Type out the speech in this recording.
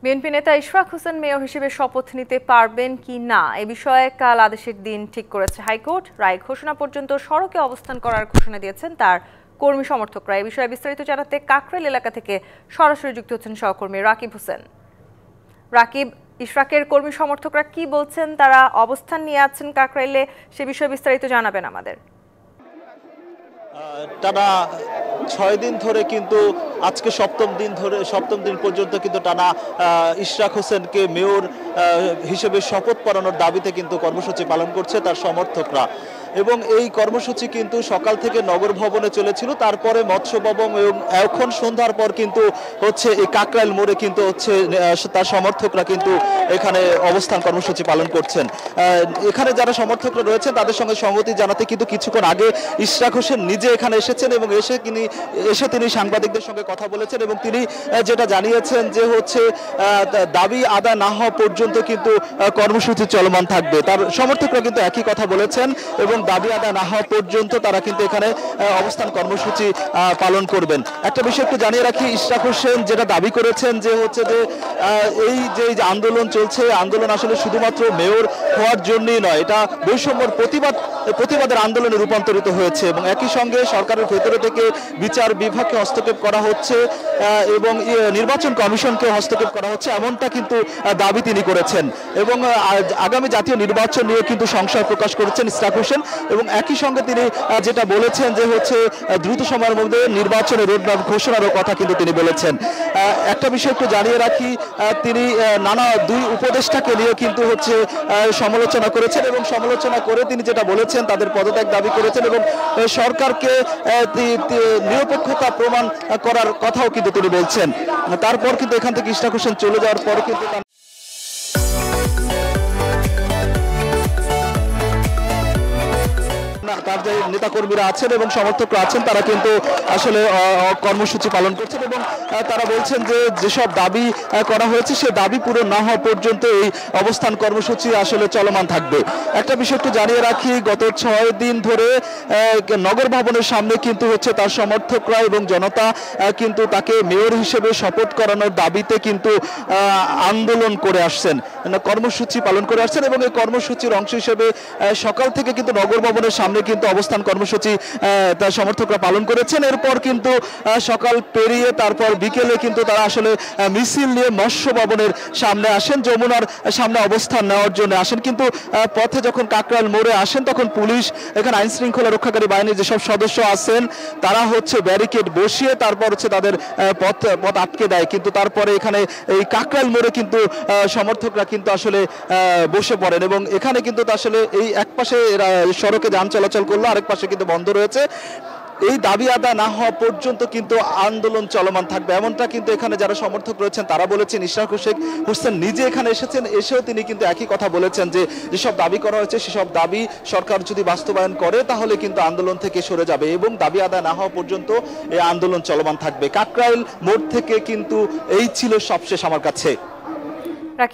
BNP নেতা Ishraq Hossain mayor হিসেবে শপথ নিতে পারবেন কি না এ বিষয়ে কাল আদেশের দিন ঠিক করেছে হাইকোর্ট। রায় ঘোষণা পর্যন্ত সড়কে অবস্থান করার ঘোষণা দিয়েছেন তার কর্মী সমর্থকরা। এ বিষয়ে বিস্তারিত জানাতে কাকরাইল এলাকা থেকে সরাসরি যুক্ত হচ্ছেন সহকর্মী রাকিব হোসেন। রাকিব, ইশরাকের কর্মী সমর্থকরা কি বলছেন, তারা অবস্থান নিয়ে আছেন কাকরাইলে, সে বিষয়ে বিস্তারিত জানাবেন আমাদের। টানা 6 দিন ধরে কিন্তু আজকে সপ্তম দিন পর্যন্ত কিন্তু টানা ইশরাক হোসেনকে মেয়র হিসেবে শপথ পড়ানোর দাবিতে কিন্তু কর্মসূচি পালন করছে তার সমর্থকরা। এবং এই কর্মসূচি কিন্তু সকাল থেকে নগর ভবনে চলেছিল, তারপরে মৎস্য ভবন এবং এখন সন্ধ্যার পর কিন্তু হচ্ছে এই কাকরাইল মোড়ে কিন্তু হচ্ছে তার সমর্থকরা কিন্তু এখানে অবস্থান কর্মসূচি পালন করছেন। এখানে যারা সমর্থকরা রয়েছেন তাদের সঙ্গে সংগতি জানাতে কিন্তু কিছুক্ষণ আগে ইশরাক হোসেন নিজে এখানে এসেছেন এবং এসে তিনি সাংবাদিকদের সঙ্গে কথা বলেছেন এবং তিনি যেটা জানিয়েছেন যে হচ্ছে দাবি আদায় না হওয়া পর্যন্ত কিন্তু কর্মসূচি চলমান থাকবে। তার সমর্থকরা কিন্তু একই কথা বলেছেন এবং দাবি আদায় না হওয়া পর্যন্ত তারা কিন্তু এখানে অবস্থান কর্মসূচি পালন করবেন। একটা বিষয় একটু জানিয়ে রাখি, ইশরাক হোসেন যেটা দাবি করেছেন যে হচ্ছে যে এই যে আন্দোলন চলছে, আন্দোলন আসলে শুধুমাত্র মেয়র হওয়ার জন্যই নয়, এটা বৈষম্যের প্রতিবাদের আন্দোলনে রূপান্তরিত হয়েছে এবং একই সঙ্গে সরকারের ভেতরে থেকে বিচার বিভাগকে হস্তক্ষেপ করা হচ্ছে এবং নির্বাচন কমিশনকে হস্তক্ষেপ করা হচ্ছে, এমনটা কিন্তু দাবি তিনি করেছেন। এবং আগামী জাতীয় নির্বাচন নিয়ে কিন্তু সংশয় প্রকাশ করেছেন ইশরাক হোসেন এবং একই সঙ্গে তিনি যেটা বলেছেন যে হচ্ছে দ্রুত সময়ের মধ্যে নির্বাচনের রোডম্যাপ ঘোষণারও কথা কিন্তু তিনি বলেছেন। একটা বিষয় একটু জানিয়ে রাখি, তিনি নানা দুই উপদেষ্টাকে নিয়ে কিন্তু হচ্ছে সমালোচনা করেছেন এবং সমালোচনা করে তিনি যেটা বলেছেন তাদের পদত্যাগ দাবি করেছেন এবং সরকারকে নিরপেক্ষতা প্রমাণ করার কথাও কিন্তু তিনি বলছেন। তারপর কিন্তু এখান থেকে ইশরাক হোসেন চলে যাওয়ার পরে কিন্তু তার যে নেতাকর্মীরা আছেন এবং সমর্থকরা আছেন তারা কিন্তু আসলে কর্মসূচি পালন করছেন এবং তারা বলছেন যে যেসব দাবি করা হয়েছে সে দাবি পূরণ না হওয়া পর্যন্ত এই অবস্থান কর্মসূচি আসলে চলমান থাকবে। একটা বিষয় একটু জানিয়ে রাখি, গত 6 দিন ধরে নগর ভবনের সামনে কিন্তু হচ্ছে তার সমর্থকরা এবং জনতা কিন্তু তাকে মেয়র হিসেবে শপথ করানোর দাবিতে কিন্তু আন্দোলন করে আসছেন, কর্মসূচি পালন করে আসছেন এবং এই কর্মসূচির অংশ হিসেবে সকাল থেকে কিন্তু নগর ভবনের সামনে কিন্তু অবস্থান কর্মসূচি তার সমর্থকরা পালন করেছেন। এরপর কিন্তু সকাল পেরিয়ে তারপর বিকেলে কিন্তু তারা আসলে মিছিল নিয়ে মৎস্য ভবনের সামনে আসেন, যমুনার সামনে অবস্থান নেওয়ার জন্য আসেন। কিন্তু পথে যখন কাকরাইল মোড়ে আসেন তখন পুলিশ, এখানে আইন শৃঙ্খলা রক্ষাকারী বাহিনীর যেসব সদস্য আছেন তারা হচ্ছে ব্যারিকেড বসিয়ে তারপর হচ্ছে তাদের পথ আটকে দেয়। কিন্তু তারপরে এখানে এই কাকরাইল মোড়ে কিন্তু সমর্থকরা কিন্তু আসলে বসে পড়েন এবং এখানে কিন্তু আসলে এই এক পাশে সড়কে যান চলাচল করলো, আরেক পাশে কিন্তু বন্ধ রয়েছে। এই দাবি আদায় না হওয়া পর্যন্ত কিন্তু আন্দোলন চলমান থাকবে, এমনটা কিন্তু এখানে যারা সমর্থক রয়েছেন তারা বলেছেন। ইশরাক হোসেন নিজে এখানে এসেও তিনি কিন্তু একই কথা বলেছেন যে যেসব দাবি করা হয়েছে সেসব দাবি সরকার যদি বাস্তবায়ন করে তাহলে কিন্তু আন্দোলন থেকে সরে যাবে এবং দাবি আদায় না হওয়া পর্যন্ত এই আন্দোলন চলমান থাকবে। কাকরাইল মোড় থেকে কিন্তু এই ছিল সবশেষ আমার কাছে।